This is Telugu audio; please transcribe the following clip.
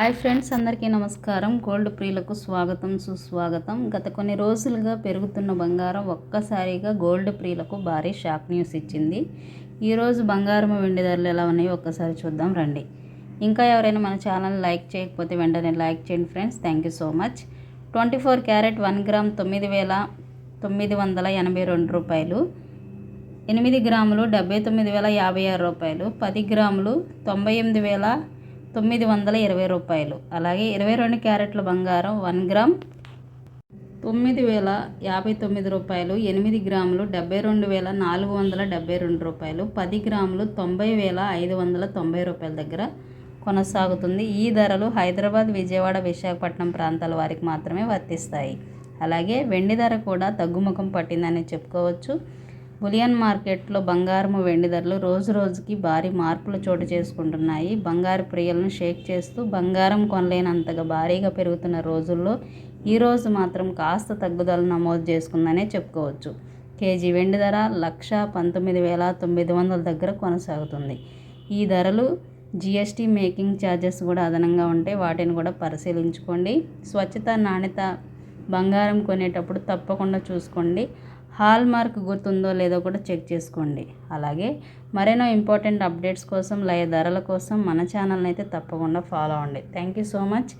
హాయ్ ఫ్రెండ్స్, అందరికీ నమస్కారం. గోల్డ్ ప్రియులకు స్వాగతం, సుస్వాగతం. గత కొన్ని రోజులుగా పెరుగుతున్న బంగారం ఒక్కసారిగా గోల్డ్ ప్రియులకు భారీ షాక్ న్యూస్ ఇచ్చింది. ఈరోజు బంగారం వెండి ధరలు ఎలా ఉన్నాయో ఒక్కసారి చూద్దాం రండి. ఇంకా ఎవరైనా మన ఛానల్ లైక్ చేయకపోతే వెంటనే లైక్ చేయండి friends. Thank you so much. 24 carrot 1 gram 9,982 రూపాయలు, 8 గ్రాములు 79,056 రూపాయలు, 10 గ్రాములు 98,920 రూపాయలు. అలాగే 22 క్యారెట్ల బంగారం 1 గ్రామ్ 9,059 రూపాయలు, 8 గ్రాములు 72,472 రూపాయలు, 10 గ్రాములు 90,590 రూపాయల దగ్గర కొనసాగుతుంది. ఈ ధరలు హైదరాబాద్, విజయవాడ, విశాఖపట్నం ప్రాంతాల వారికి మాత్రమే వర్తిస్తాయి. అలాగే వెండి ధర కూడా తగ్గుముఖం పట్టిందని చెప్పుకోవచ్చు. బులియన్ మార్కెట్లో బంగారము వెండి ధరలు రోజు రోజుకి భారీ మార్పులు చోటు చేసుకుంటున్నాయి. బంగారు ప్రియులను షేక్ చేస్తూ బంగారం కొనలేనంతగా భారీగా పెరుగుతున్న రోజుల్లో ఈరోజు మాత్రం కాస్త తగ్గుదల నమోదు చేసుకుందనే చెప్పుకోవచ్చు. కేజీ వెండి ధర 1,19,900 దగ్గర కొనసాగుతుంది. ఈ ధరలు జిఎస్టీ మేకింగ్ ఛార్జెస్ కూడా అదనంగా ఉంటే వాటిని కూడా పరిశీలించుకోండి. స్వచ్ఛత, నాణ్యత బంగారం కొనేటప్పుడు తప్పకుండా చూసుకోండి. హాల్ మార్క్ గుర్తుందో లేదో కూడా చెక్ చేసుకోండి. అలాగే మరెన్నో ఇంపార్టెంట్ అప్డేట్స్ కోసం, లైవ్ ధరల కోసం మన ఛానల్ని అయితే తప్పకుండా ఫాలో అవ్వండి. Thank you so much.